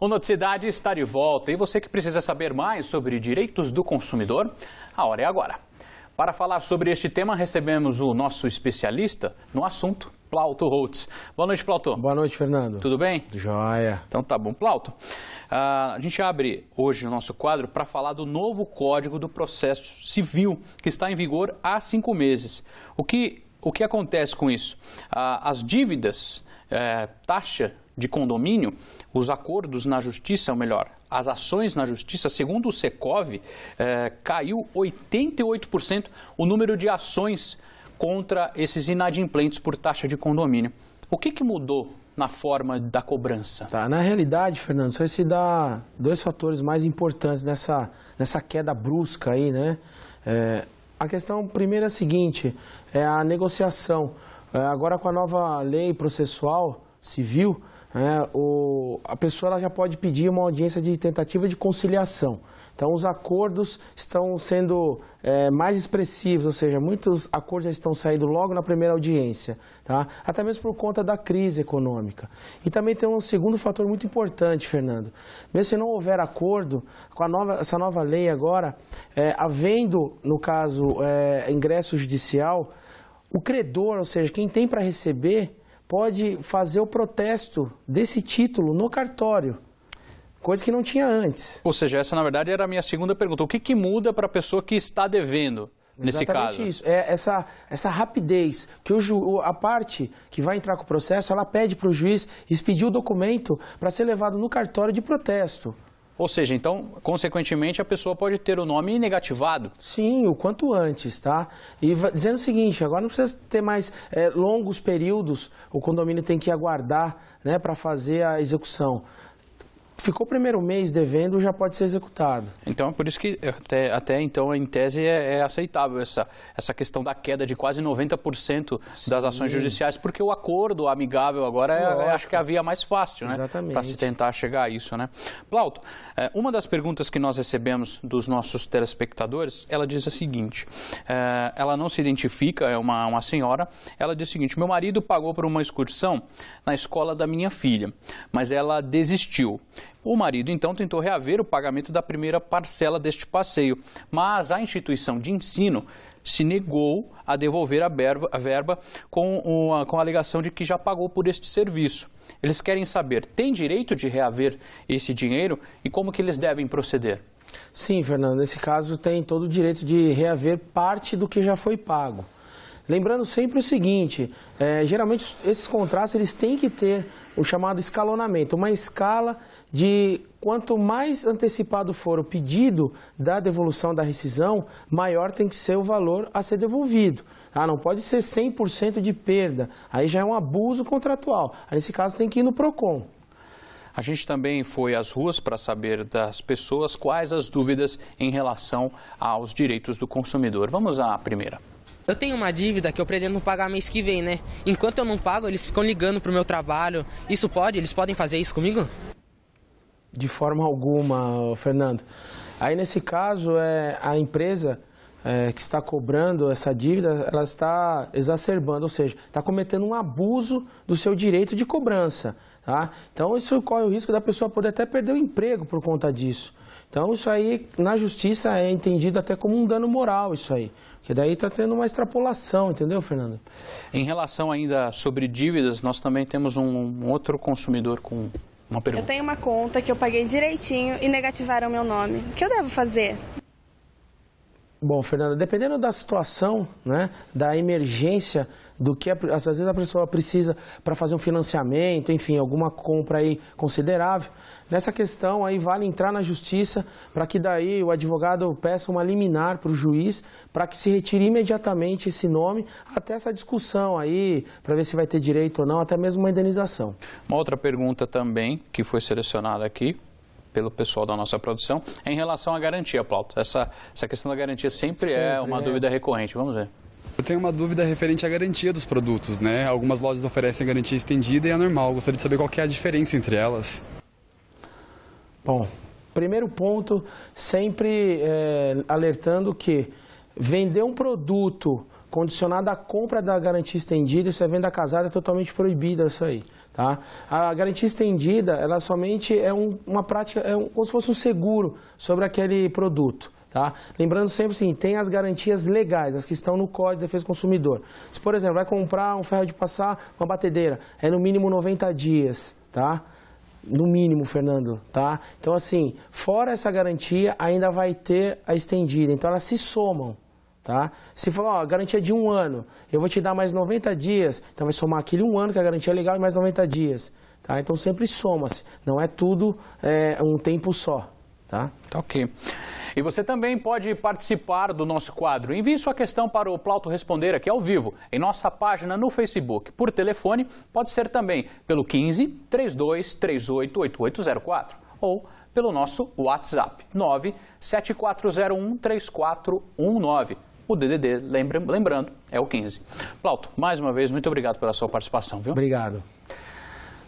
O Noticidade está de volta e você que precisa saber mais sobre direitos do consumidor, a hora é agora. Para falar sobre este tema, recebemos o nosso especialista no assunto, Plauto Holtz. Boa noite, Plauto. Boa noite, Fernando. Tudo bem? Joia. Então tá bom. Plauto, a gente abre hoje o nosso quadro para falar do novo Código do Processo Civil, que está em vigor há 5 meses. O que acontece com isso? As dívidas, taxa de condomínio, os acordos na justiça, ou melhor, as ações na justiça, segundo o Secov, caiu 88% o número de ações contra esses inadimplentes por taxa de condomínio. O que mudou na forma da cobrança? Na realidade, Fernando, só se dá 2 fatores mais importantes nessa queda brusca aí, né? A questão primeira é a seguinte, é a negociação. Agora com a nova lei processual civil, a pessoa ela já pode pedir uma audiência de tentativa de conciliação. Então, os acordos estão sendo mais expressivos, ou seja, muitos acordos já estão saindo logo na primeira audiência, tá? Até mesmo por conta da crise econômica. E também tem um segundo fator muito importante, Fernando. Mesmo se não houver acordo, com essa nova lei agora, havendo, no caso, ingresso judicial, o credor, ou seja, quem tem para receber, pode fazer o protesto desse título no cartório. Coisa que não tinha antes. Ou seja, essa na verdade era a minha segunda pergunta. O que muda para a pessoa que está devendo nesse caso? Exatamente isso. Essa rapidez, que a parte que vai entrar com o processo, ela pede para o juiz expedir o documento para ser levado no cartório de protesto. Ou seja, então, consequentemente, a pessoa pode ter o nome negativado? Sim, o quanto antes, tá? E dizendo o seguinte, agora não precisa ter mais longos períodos, o condomínio tem que aguardar, né, para fazer a execução. Ficou o primeiro mês devendo, já pode ser executado. Então, é por isso que até então, em tese, é aceitável essa questão da queda de quase 90% das ações judiciais, porque o acordo amigável agora acho que é a via mais fácil, né? Exatamente. Para se tentar chegar a isso, né? Plauto, uma das perguntas que nós recebemos dos nossos telespectadores, ela diz a seguinte, ela não se identifica, é uma senhora, ela diz o seguinte, meu marido pagou por uma excursão na escola da minha filha, mas ela desistiu. O marido, então, tentou reaver o pagamento da primeira parcela deste passeio, mas a instituição de ensino se negou a devolver a verba com a alegação de que já pagou por este serviço. Eles querem saber, tem direito de reaver esse dinheiro e como que eles devem proceder? Sim, Fernando, nesse caso tem todo o direito de reaver parte do que já foi pago. Lembrando sempre o seguinte, geralmente esses contratos eles têm que ter o chamado escalonamento, uma escala de quanto mais antecipado for o pedido da devolução da rescisão, maior tem que ser o valor a ser devolvido. Não pode ser 100% de perda, aí já é um abuso contratual. Aí, nesse caso tem que ir no PROCON. A gente também foi às ruas para saber das pessoas quais as dúvidas em relação aos direitos do consumidor. Vamos à primeira. Eu tenho uma dívida que eu pretendo pagar mês que vem, né? Enquanto eu não pago, eles ficam ligando pro meu trabalho. Isso pode? Eles podem fazer isso comigo? De forma alguma, Fernando. Aí, nesse caso, a empresa que está cobrando essa dívida, ela está exacerbando, ou seja, está cometendo um abuso do seu direito de cobrança. Tá? Então, isso corre o risco da pessoa poder até perder o emprego por conta disso. Então, isso aí, na justiça, é entendido até como um dano moral, isso aí. Porque daí está tendo uma extrapolação, entendeu, Fernando? Em relação ainda sobre dívidas, nós também temos um outro consumidor com uma pergunta. Eu tenho uma conta que eu paguei direitinho e negativaram meu nome. O que eu devo fazer? Bom, Fernando, dependendo da situação, né, da emergência, do que às vezes a pessoa precisa para fazer um financiamento, enfim, alguma compra aí considerável, nessa questão aí vale entrar na justiça para que daí o advogado peça uma liminar para o juiz para que se retire imediatamente esse nome até essa discussão aí, para ver se vai ter direito ou não, até mesmo uma indenização. Uma outra pergunta também que foi selecionada aqui pelo pessoal da nossa produção, é em relação à garantia, Plauto. Essa questão da garantia sempre é uma dúvida recorrente. Vamos ver. Eu tenho uma dúvida referente à garantia dos produtos, né? Algumas lojas oferecem garantia estendida e é normal. Eu gostaria de saber qual que é a diferença entre elas. Bom, primeiro ponto, sempre alertando que vender um produto condicionada à compra da garantia estendida, isso é venda casada, é totalmente proibida isso aí, tá? A garantia estendida, ela somente é uma prática, como se fosse um seguro sobre aquele produto. Tá? Lembrando sempre assim, tem as garantias legais, as que estão no Código de Defesa do Consumidor. Se, por exemplo, vai comprar um ferro de passar, uma batedeira, é no mínimo 90 dias, tá? No mínimo, Fernando, tá? Então, assim, fora essa garantia, ainda vai ter a estendida. Então, elas se somam, tá? Se for, ó, garantia de 1 ano, eu vou te dar mais 90 dias, então vai somar aquele 1 ano que a garantia é legal e mais 90 dias, tá? Então, sempre soma-se, não é tudo um tempo só, tá? Tá ok. E você também pode participar do nosso quadro. Envie sua questão para o Plauto Responder aqui ao vivo, em nossa página no Facebook. Por telefone, pode ser também pelo 15 32 38 8804 ou pelo nosso WhatsApp 97401 3419. O DDD, lembrando, é o 15. Plauto, mais uma vez, muito obrigado pela sua participação, viu? Obrigado.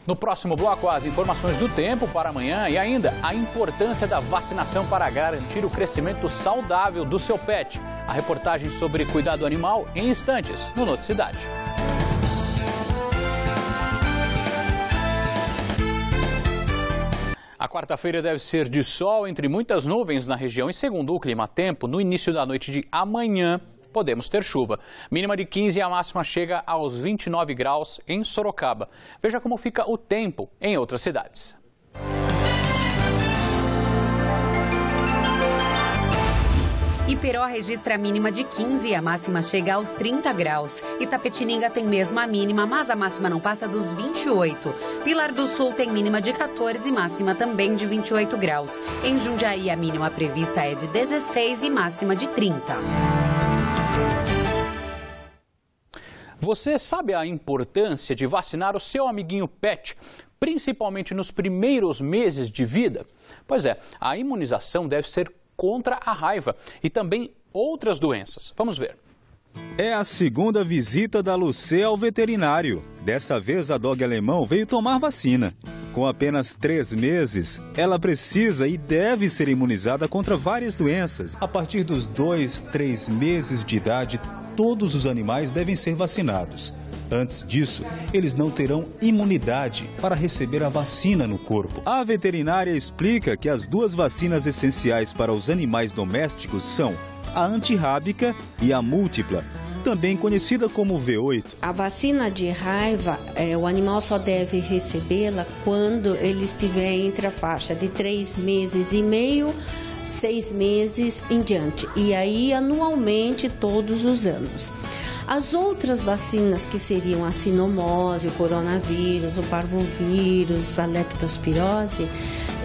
No próximo bloco, as informações do tempo para amanhã e ainda a importância da vacinação para garantir o crescimento saudável do seu pet. A reportagem sobre cuidado animal em instantes no Noticidade. A quarta-feira deve ser de sol entre muitas nuvens na região e, segundo o Clima Tempo, no início da noite de amanhã podemos ter chuva. Mínima de 15 e a máxima chega aos 29 graus em Sorocaba. Veja como fica o tempo em outras cidades. Iperó registra a mínima de 15 e a máxima chega aos 30 graus. Itapetininga tem mesmo a mínima, mas a máxima não passa dos 28. Pilar do Sul tem mínima de 14 e máxima também de 28 graus. Em Jundiaí, a mínima prevista é de 16 e máxima de 30. Você sabe a importância de vacinar o seu amiguinho pet, principalmente nos primeiros meses de vida? Pois é, a imunização deve ser contra a raiva e também outras doenças. Vamos ver. É a segunda visita da Lucê ao veterinário. Dessa vez a dog alemão veio tomar vacina. Com apenas 3 meses, ela precisa e deve ser imunizada contra várias doenças. A partir dos 2, 3 meses de idade, todos os animais devem ser vacinados. Antes disso, eles não terão imunidade para receber a vacina no corpo. A veterinária explica que as 2 vacinas essenciais para os animais domésticos são a antirrábica e a múltipla, também conhecida como V8. A vacina de raiva, o animal só deve recebê-la quando ele estiver entre a faixa de 3 meses e meio, 6 meses em diante. E aí, anualmente, todos os anos. As outras vacinas, que seriam a sinomose, o coronavírus, o parvovírus, a leptospirose,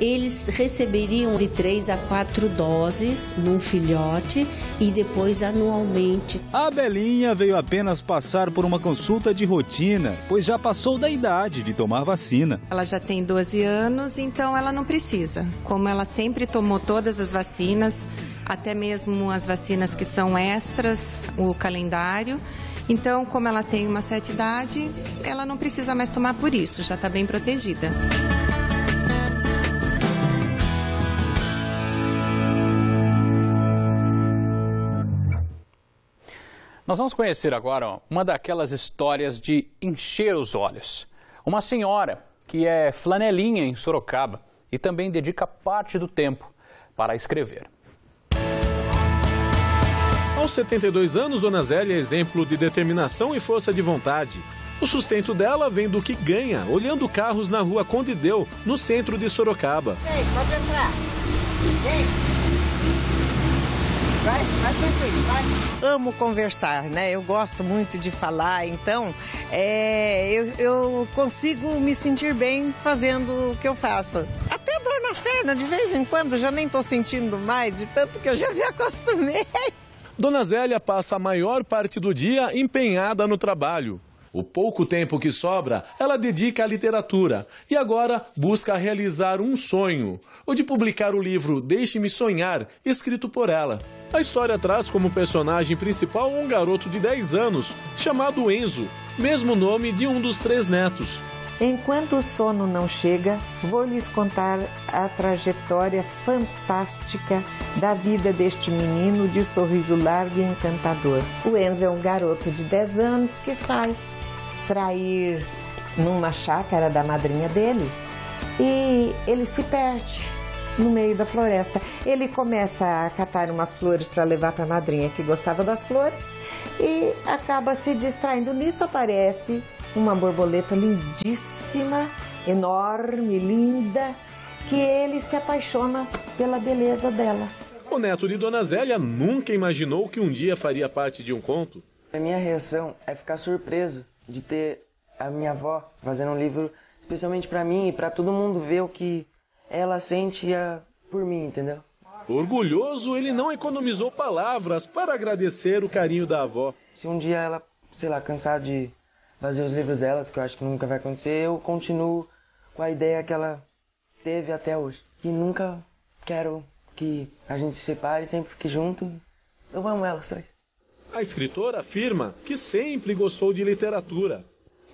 eles receberiam de 3 a 4 doses num filhote e depois anualmente. A Belinha veio apenas passar por uma consulta de rotina, pois já passou da idade de tomar vacina. Ela já tem 12 anos, então ela não precisa. Como ela sempre tomou todas as vacinas, até mesmo as vacinas que são extras, o calendário. Então, como ela tem uma certa idade, ela não precisa mais tomar por isso, já está bem protegida. Nós vamos conhecer agora uma daquelas histórias de encher os olhos. Uma senhora que é flanelinha em Sorocaba e também dedica parte do tempo para escrever. Aos 72 anos, Dona Zélia é exemplo de determinação e força de vontade. O sustento dela vem do que ganha, olhando carros na rua Conde Deu, no centro de Sorocaba. Ei, pode entrar. Ei. Vai, vai. Amo conversar, né? Eu gosto muito de falar, então eu consigo me sentir bem fazendo o que eu faço. Até dor nas pernas, de vez em quando, já nem estou sentindo mais, de tanto que eu já me acostumei. Dona Zélia passa a maior parte do dia empenhada no trabalho. O pouco tempo que sobra, ela dedica à literatura e agora busca realizar um sonho, o de publicar o livro Deixe-me Sonhar, escrito por ela. A história traz como personagem principal um garoto de 10 anos, chamado Enzo, mesmo nome de um dos 3 netos. Enquanto o sono não chega, vou lhes contar a trajetória fantástica da vida deste menino de sorriso largo e encantador. O Enzo é um garoto de 10 anos que sai para ir numa chácara da madrinha dele e ele se perde no meio da floresta. Ele começa a catar umas flores para levar para a madrinha que gostava das flores e acaba se distraindo. Nisso aparece uma borboleta lindíssima, enorme, linda, que ele se apaixona pela beleza delas. O neto de Dona Zélia nunca imaginou que um dia faria parte de um conto. A minha reação é ficar surpreso de ter a minha avó fazendo um livro especialmente para mim e para todo mundo ver o que ela sente por mim, entendeu? Orgulhoso, ele não economizou palavras para agradecer o carinho da avó. Se um dia ela, sei lá, cansar de fazer os livros delas, que eu acho que nunca vai acontecer, eu continuo com a ideia que ela teve até hoje. E nunca quero que a gente se separe, sempre fique junto. Eu amo ela, só isso. A escritora afirma que sempre gostou de literatura.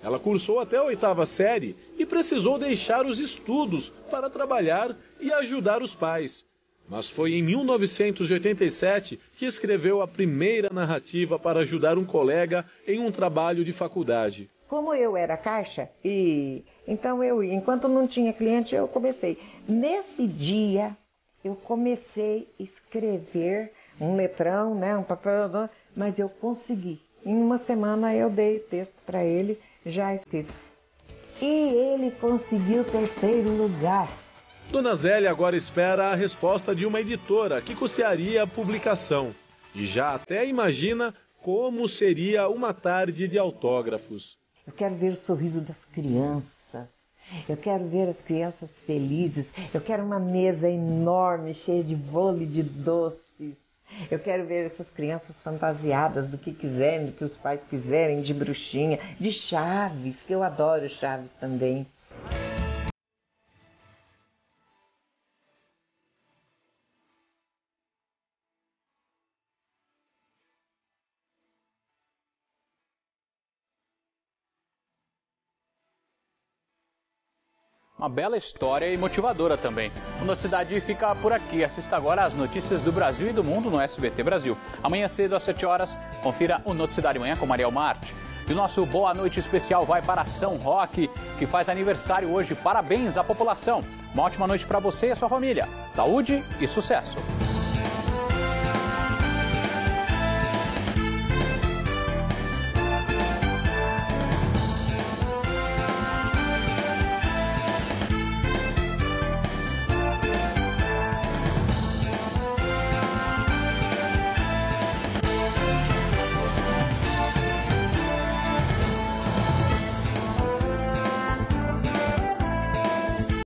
Ela cursou até a 8ª série e precisou deixar os estudos para trabalhar e ajudar os pais. Mas foi em 1987 que escreveu a primeira narrativa para ajudar um colega em um trabalho de faculdade. Como eu era caixa, então enquanto não tinha cliente, eu comecei. Nesse dia, eu comecei a escrever um letrão, né, um papel, mas eu consegui. Em uma semana eu dei o texto para ele, já escrito. E ele conseguiu o 3º lugar. Dona Zélia agora espera a resposta de uma editora que custearia a publicação. E já até imagina como seria uma tarde de autógrafos. Eu quero ver o sorriso das crianças. Eu quero ver as crianças felizes. Eu quero uma mesa enorme, cheia de bolo e de doces. Eu quero ver essas crianças fantasiadas do que quiserem, do que os pais quiserem, de bruxinha, de Chaves, que eu adoro Chaves também. Uma bela história e motivadora também. O Noticidade fica por aqui. Assista agora as notícias do Brasil e do mundo no SBT Brasil. Amanhã cedo às 7 horas, confira o Noticidade Manhã com Mariel Marte. E o nosso Boa Noite especial vai para São Roque, que faz aniversário hoje. Parabéns à população. Uma ótima noite para você e a sua família. Saúde e sucesso.